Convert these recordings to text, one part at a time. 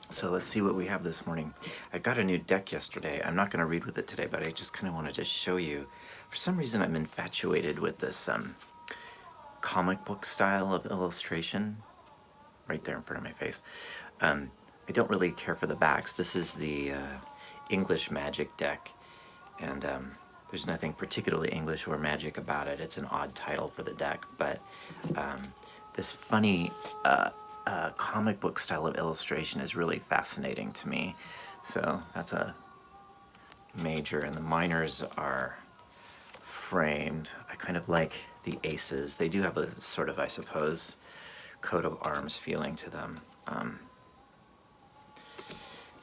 So let's see what we have this morning. I got a new deck yesterday. I'm not going to read with it today, but I just kind of wanted to show you. For some reason, I'm infatuated with this comic book style of illustration. Right there in front of my face. I don't really care for the backs. This is the English Magic deck, and there's nothing particularly English or magic about it. It's an odd title for the deck, but this funny comic book style of illustration is really fascinating to me. So that's a major, and the minors are framed. I kind of like the aces. They do have a sort of, I suppose, coat of arms feeling to them.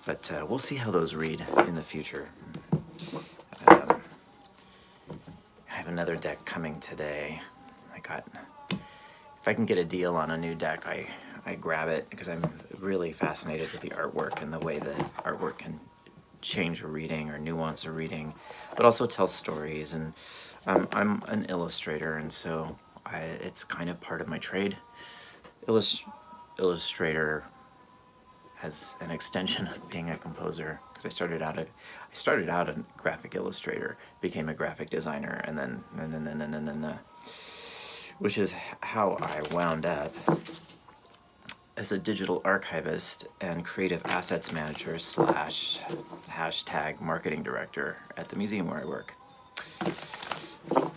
But we'll see how those read in the future. I have another deck coming today. If I can get a deal on a new deck, I grab it because I'm really fascinated with the artwork and the way that artwork can change a reading or nuance a reading, but also tell stories. And I'm an illustrator, and so it's kind of part of my trade. Illustrator as an extension of being a composer, because I started out a graphic illustrator, became a graphic designer, and then which is how I wound up as a digital archivist and creative assets manager / hashtag marketing director at the museum where I work.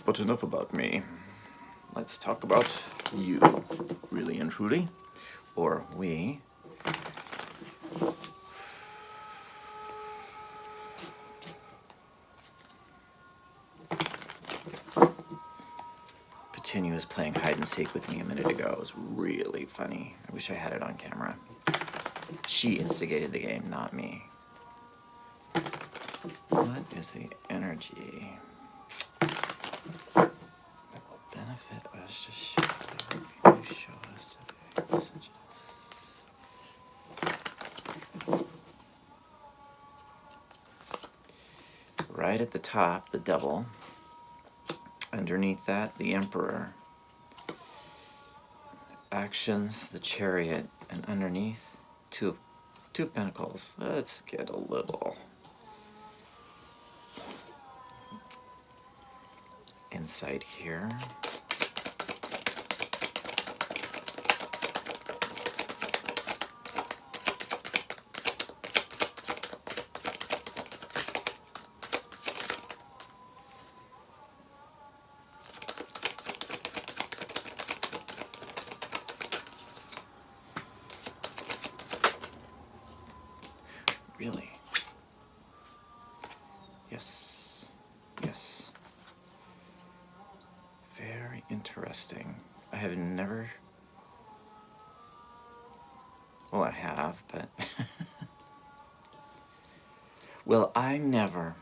But enough about me. Let's talk about you, really and truly, or we. Petunia was playing hide and seek with me a minute ago. It was really funny. I wish I had it on camera. She instigated the game, not me. What is the energy that will benefit us to shift the work you show us today? Messages. Right at the top, the devil. Underneath that, the emperor. Actions, the chariot, and underneath, two of pentacles. Let's get a little insight here. Really? Yes. Yes. Very interesting. I have never... Well, I have, but... Well, I never...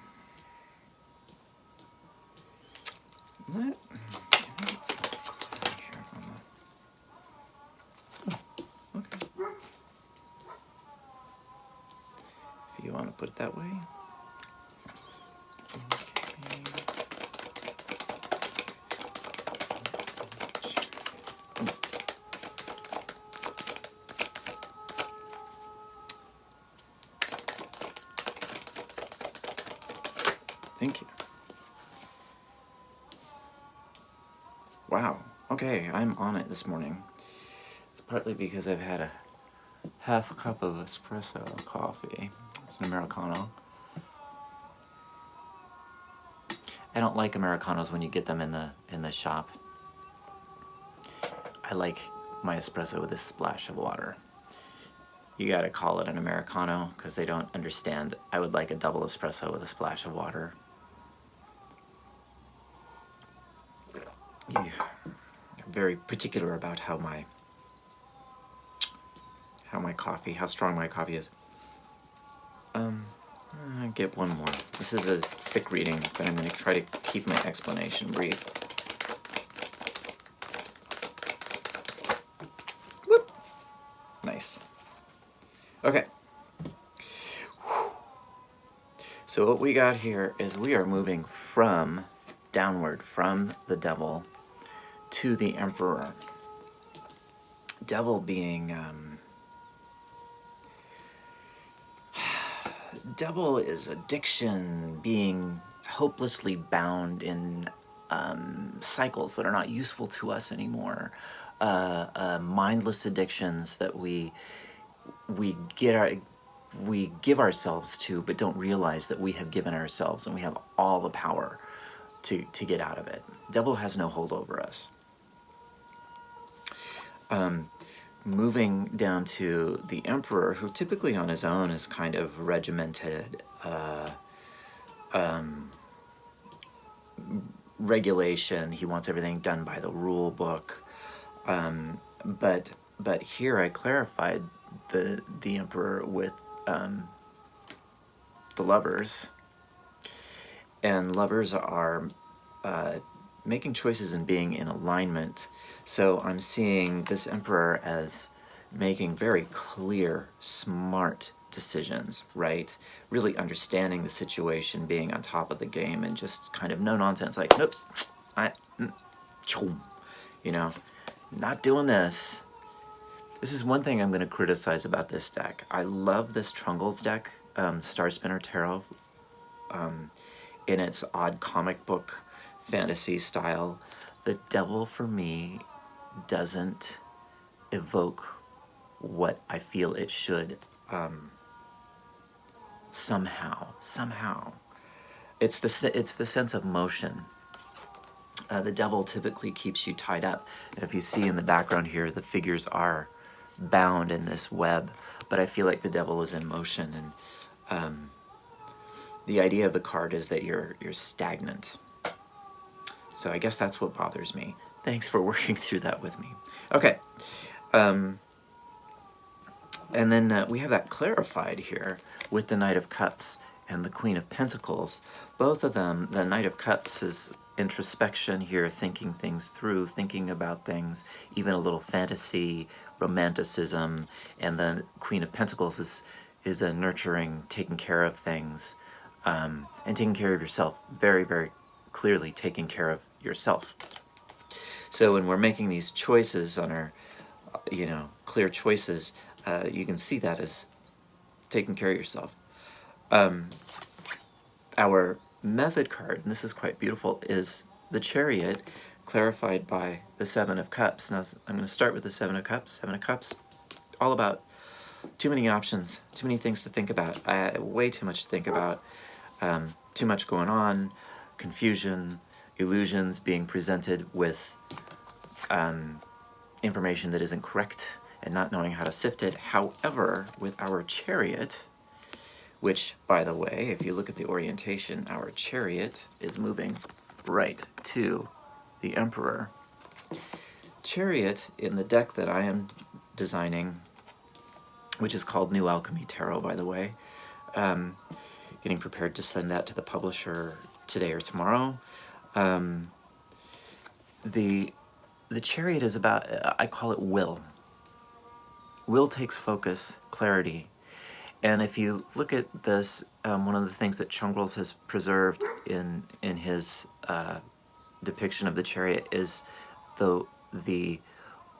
What? Oh, okay. If you want to put it that way. Thank you. Wow. Okay, I'm on it this morning. It's partly because I've had a half a cup of espresso coffee. It's an Americano. I don't like Americanos when you get them in the shop. I like my espresso with a splash of water. You gotta call it an Americano because they don't understand. I would like a double espresso with a splash of water. Yeah. I'm very particular about how strong my coffee is. I get one more. This is a thick reading, but I'm going to try to keep my explanation brief. Whoop. Nice. Okay. So what we got here is we are moving downward from the devil to the emperor. Devil being Devil is addiction, being hopelessly bound in cycles that are not useful to us anymore, mindless addictions that we get our we give ourselves to, but don't realize that we have given ourselves, and we have all the power to get out of it. Devil has no hold over us. Moving down to the Emperor, who typically on his own is kind of regimented, regulation. He wants everything done by the rule book. But here I clarified the Emperor with the Lovers, and Lovers are making choices and being in alignment. So I'm seeing this Emperor as making very clear, smart decisions, right? Really understanding the situation, being on top of the game, and just kind of no nonsense, like, nope, you know, not doing this. This is one thing I'm going to criticize about this deck. I love this Trungles deck, Star Spinner Tarot, in its odd comic book fantasy style. The Devil, for me, doesn't evoke what I feel it should. Somehow. It's the sense of motion. The Devil typically keeps you tied up. If you see in the background here, the figures are bound in this web, but I feel like the Devil is in motion, and the idea of the card is that you're stagnant. So I guess that's what bothers me. Thanks for working through that with me. Okay. And then we have that clarified here with the Knight of Cups and the Queen of Pentacles. Both of them, the Knight of Cups is introspection here, thinking things through, thinking about things, even a little fantasy, romanticism, and the Queen of Pentacles is a nurturing, taking care of things, and taking care of yourself. Very, very clearly taking care of yourself. So when we're making these choices on our, clear choices, you can see that as taking care of yourself. Our method card, and this is quite beautiful, is the Chariot, clarified by the Seven of Cups. Now I'm going to start with the Seven of Cups. Seven of Cups, all about too many options, too many things to think about, way too much to think about, too much going on, confusion, illusions, being presented with information that isn't correct, and not knowing how to sift it. However, with our Chariot, which, by the way, if you look at the orientation, our Chariot is moving right to the Emperor. Chariot, in the deck that I am designing, which is called New Alchemy Tarot, by the way, getting prepared to send that to the publisher today or tomorrow. The Chariot is about, I call it will. Will takes focus, clarity. And if you look at this, one of the things that Trungles has preserved in his depiction of the Chariot is the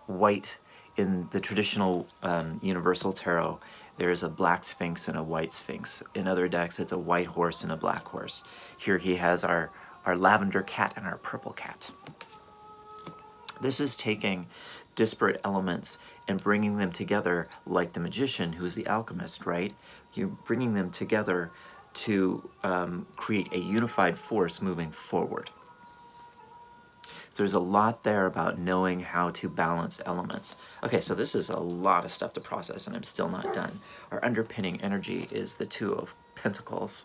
white. In the traditional universal tarot, there is a black sphinx and a white sphinx. In other decks, it's a white horse and a black horse. Here he has our lavender cat and our purple cat. This is taking disparate elements and bringing them together, like the magician, who's the alchemist, right? You're bringing them together to create a unified force moving forward. So there's a lot there about knowing how to balance elements. Okay, so this is a lot of stuff to process, and I'm still not done. Our underpinning energy is the Two of Pentacles,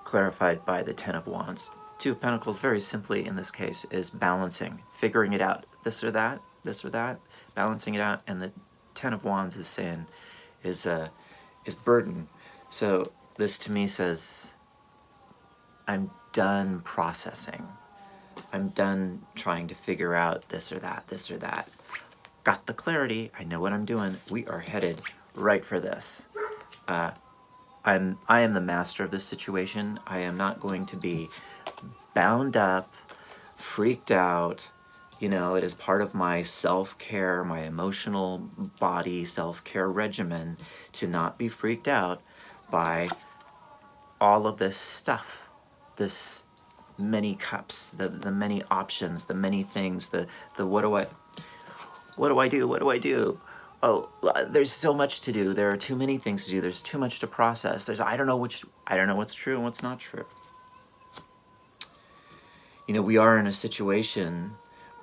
clarified by the Ten of Wands. Two of Pentacles, very simply in this case, is balancing, figuring it out, this or that, balancing it out, and the Ten of Wands is saying, is burden. So this to me says, I'm done processing. I'm done trying to figure out this or that. Got the clarity, I know what I'm doing, we are headed right for this. I am the master of this situation. I am not going to be bound up, freaked out, You know, it is part of my self-care, my emotional body self-care regimen to not be freaked out by all of this stuff, this many cups, the many options, the many things, the what do I do? What do I do? Oh, there's so much to do. There are too many things to do. There's too much to process. I don't know what's true and what's not true. You know, we are in a situation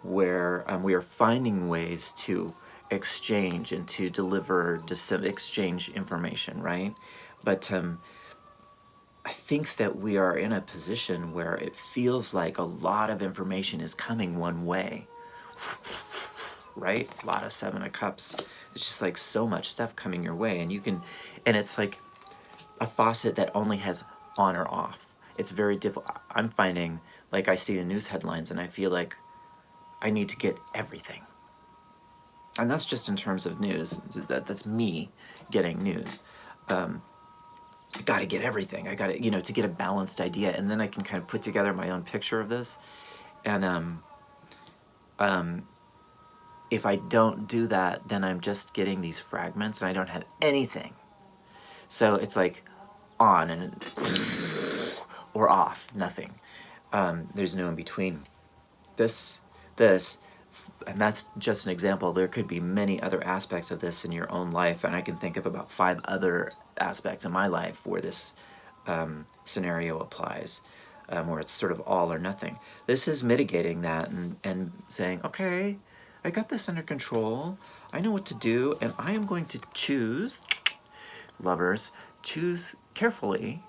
where we are finding ways to exchange and to deliver, exchange information, right? But I think that we are in a position where it feels like a lot of information is coming one way, right? A lot of Seven of Cups. It's just like so much stuff coming your way, and and it's like a faucet that only has on or off. It's very difficult. I'm finding, like, I see the news headlines and I feel like I need to get everything. And that's just in terms of news. That's me getting news. I gotta get everything. I gotta, to get a balanced idea, and then I can kind of put together my own picture of this. And if I don't do that, then I'm just getting these fragments and I don't have anything. So it's like on and or off, nothing. There's no in between. This, and that's just an example. There could be many other aspects of this in your own life, and I can think of about 5 other aspects in my life where this scenario applies, where it's sort of all or nothing. This is mitigating that and saying, okay, I got this under control. I know what to do, and I am going to choose, lovers, choose carefully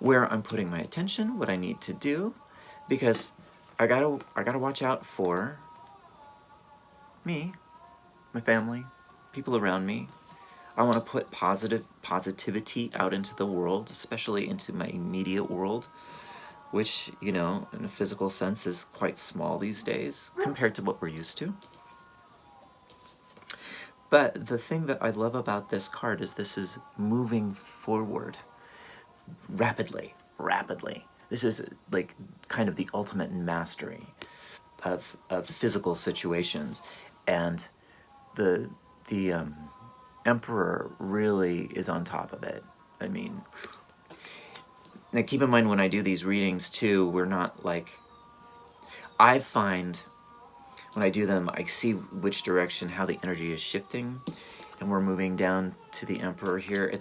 where I'm putting my attention, what I need to do, because I gotta watch out for me, my family, people around me. I want to put positivity out into the world, especially into my immediate world, which, in a physical sense is quite small these days compared to what we're used to. But the thing that I love about this card is this is moving forward rapidly. This is like kind of the ultimate mastery of physical situations, and the Emperor really is on top of it. I mean, now keep in mind when I do these readings too, we're not like, I find when I do them, I see which direction, how the energy is shifting, and we're moving down to the Emperor here.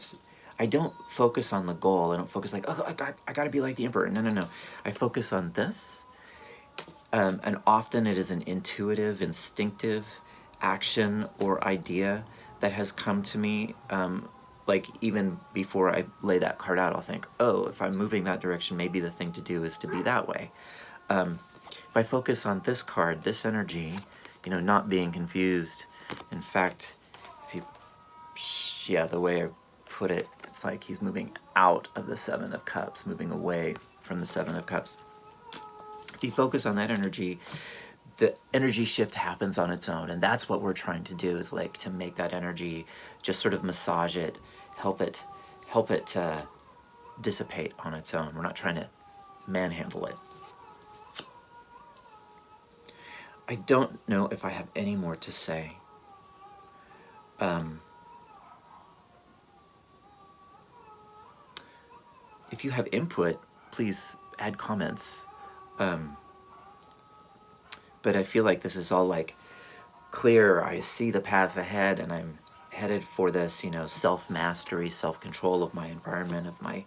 I don't focus on the goal. I don't focus like, oh, I gotta be like the Emperor. No. I focus on this, and often it is an intuitive, instinctive action or idea that has come to me. Like even before I lay that card out, I'll think, oh, if I'm moving that direction, maybe the thing to do is to be that way. If I focus on this card, this energy, not being confused. In fact, the way I put it, it's like he's moving out of the Seven of Cups, moving away from the Seven of Cups. If you focus on that energy, the energy shift happens on its own, and that's what we're trying to do, is like to make that energy, just sort of massage it, help it dissipate on its own. We're not trying to manhandle it. I don't know if I have any more to say. If you have input, please add comments. But I feel like this is all like clear. I see the path ahead, and I'm headed for this, self-mastery, self-control of my environment, of my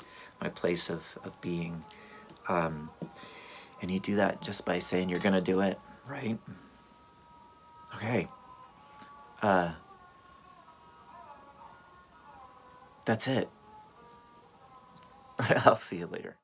place of being. And you do that just by saying you're gonna do it, right? Okay. That's it. I'll see you later.